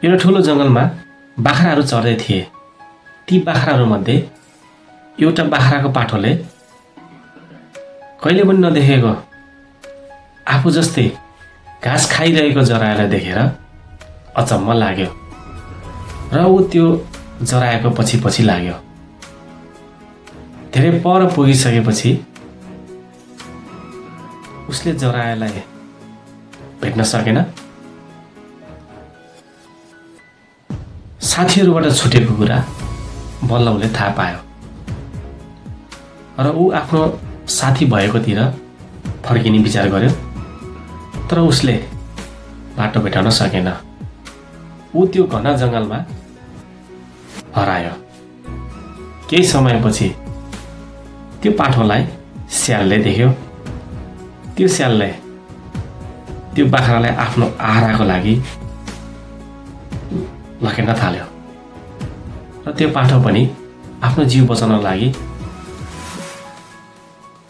एउटा ठुलो जङ्गलमा बाख्राहरू चर्दै थिए। ती बाख्राहरूमध्ये एउटा बाख्राको पाठोले कहिले पनि नदेखेको आफू जस्तै घाँस खाइरहेको जरायोलाई देखेर अचम्म लाग्यो र ऊ त्यो जरायोको पछि पछि लाग्यो। धेरै पर पुगिसकेपछि उसले जरायोलाई भेट्न सकेन। साथीहरूबाट छुटेको कुरा बल्ल उसले थाहा पायो र ऊ आफ्नो साथी भएकोतिर फर्किने विचार गर्यो, तर उसले बाटो भेटाउन सकेन। ऊ त्यो घना जङ्गलमा हरायो। केही समयपछि त्यो पाठोलाई स्यालले देख्यो। त्यो स्यालले त्यो बाख्रालाई आफ्नो आहाराको लागि लखेट्न थाल्यो र त्यो पाठो पनि आफ्नो जीव बचाउन लागि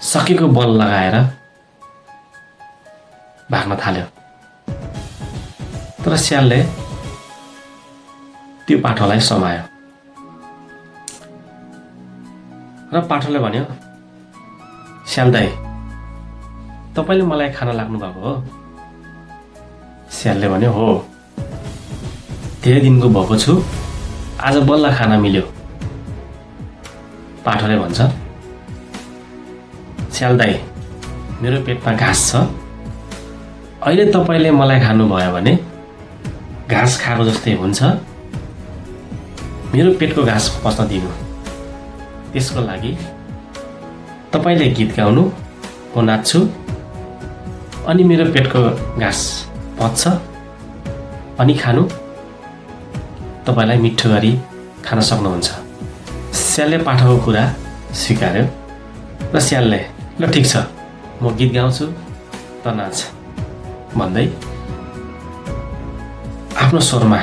सकेको बल लगाएर भाग्न थाल्यो। तर स्यालले त्यो पाठोलाई समायो र पाठोले भन्यो, स्याल दाइ, तपाईँले मलाई खाना लाग्नु भएको हो? स्यालले भन्यो, हो, धेरै दिनको भएको छु, आज बल्ल खाना मिल्यो। पाठोले भन्छ, स्याल दाइ, मेरो पेटमा घाँस छ, अहिले तपाईँले मलाई खानुभयो भने घाँस खाएको जस्तै हुन्छ। मेरो पेटको घाँस पच्न दिनु, त्यसको लागि तपाईँले गीत गाउनु, म नाच्छु, अनि मेरो पेटको घाँस पच्छ, अनि खानु, तपाईँलाई मिठो गरी खान सक्नुहुन्छ। स्यालले पाठोको कुरा स्वीकार्यो र स्यालले, ल ठिक छ, म गीत गाउँछु, त नाच भन्दै आफ्नो स्वरमा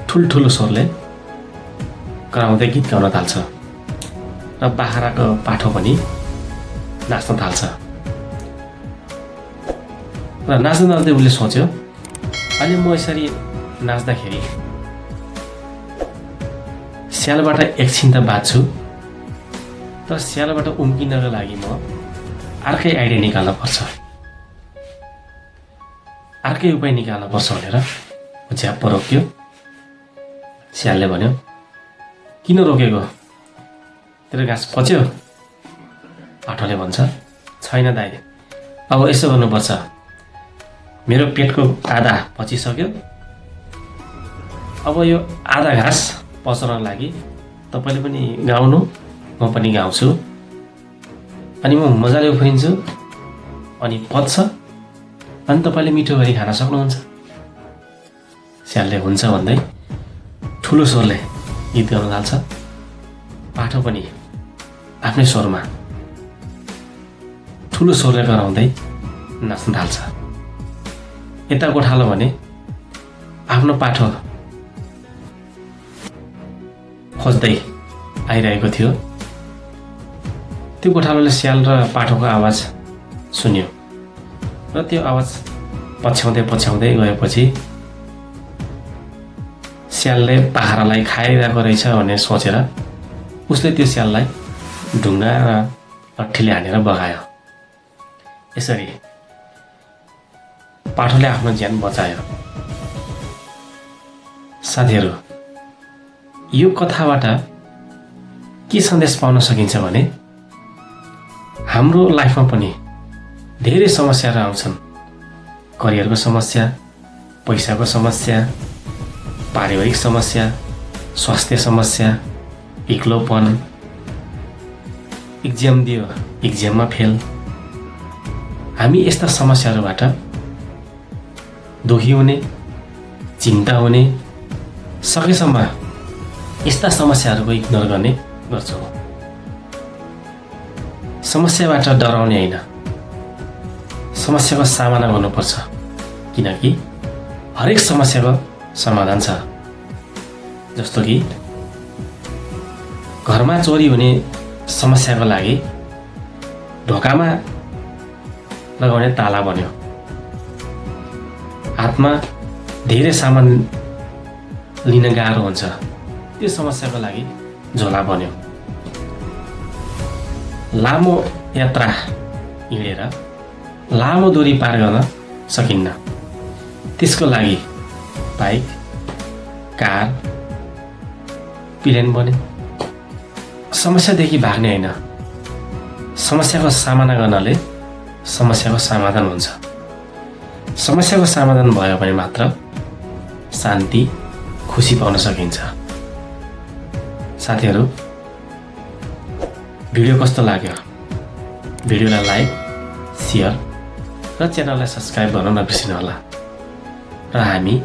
ठुल्ठुलो स्वरले कराउँदै गीत गाउन थाल्छ र बाख्राको पाठो पनि नाच्न थाल्छ। र नाच्दै नाच्दै उसले सोच्यो, अहिले म यसरी नाच्दाखेरि स्यालबाट एकछिन त बाँच्छु, तर स्यालबाट उम्किनको लागि म अर्कै आइडिया निकाल्न पर्छ, अर्कै उपाय निकाल्न पर्छ भनेर झ्याप्प रोक्यो। स्यालले भन्यो, किन रोकेको? तेरो घाँस पच्यो? पाठोले भन्छ, छैन दाइ, अब यसो गर्नुपर्छ, मेरो पेटको आधा पचिसक्यो, अब यो आधा घाँस पचाउनको लागि तपाईँले पनि गाउनु, म पनि गाउँछु, अनि म मजाले उफ्रिन्छु, अनि पच्छ, अनि तपाईँले मिठो गरी खान सक्नुहुन्छ। स्यालले हुन्छ भन्दै ठुलो स्वरले गीत गाउन थाल्छ। पाठो पनि आफ्नै स्वरमा ठुलो स्वरले कराउँदै नाच्न थाल्छ। यता गोठालो भने आफ्नो पाठो खोज्दै आइरहेको थियो। त्यो गोठालोले स्याल र पाठोको आवाज सुन्यो र त्यो आवाज पछ्याउँदै पछ्याउँदै गएपछि स्यालले बाख्रालाई खाइरहेको रहेछ भनेर सोचेर उसले त्यो स्याललाई ढुङ्गा र लट्ठीले हानेर बगायो। यसरी पाठोले आफ्नो ज्यान बचायो। साथीहरू, यो कथाबाट के सन्देश पाउन सकिन्छ भने हाम्रो लाइफमा पनि धेरै समस्याहरू आउँछन्। करियरको समस्या, पैसाको समस्या, पारिवारिक समस्या, स्वास्थ्य समस्या, एक्लोपन, इक्जाम दियो, इक्जाममा फेल। हामी यस्ता समस्याहरूबाट दुखी हुने, चिन्ता हुने, सकेसम्म यस्ता समस्याहरूको इग्नोर गर्ने गर्छौँ। समस्याबाट डराउने होइन, समस्याको सामना गर्नुपर्छ, किनकि हरेक समस्याको समाधान छ। जस्तो कि घरमा चोरी हुने समस्याको लागि ढोकामा लगाउने ताला बन्यो। हातमा धेरै सामान लिन गाह्रो हुन्छ त्यो समस्याको लागि झोला बन्यो। लामो यात्रा हिँडेर लामो दूरी पार गर्न सकिन्न, त्यसको लागि बाइक, कार, प्लेन बन्यो। समस्यादेखि भाग्ने होइन, समस्याको सामना गर्नाले समस्याको समाधान हुन्छ। समस्याको समाधान भयो भने मात्र शान्ति, खुसी पाउन सकिन्छ। साथीहरू, भिडियो कस्तो लाग्यो? भिडियोलाई लाइक, सेयर र च्यानललाई सब्सक्राइब गर्न नबिर्सिनु होला। र हामी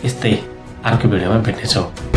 यस्तै अर्को भिडियोमा भेट्नेछौँ।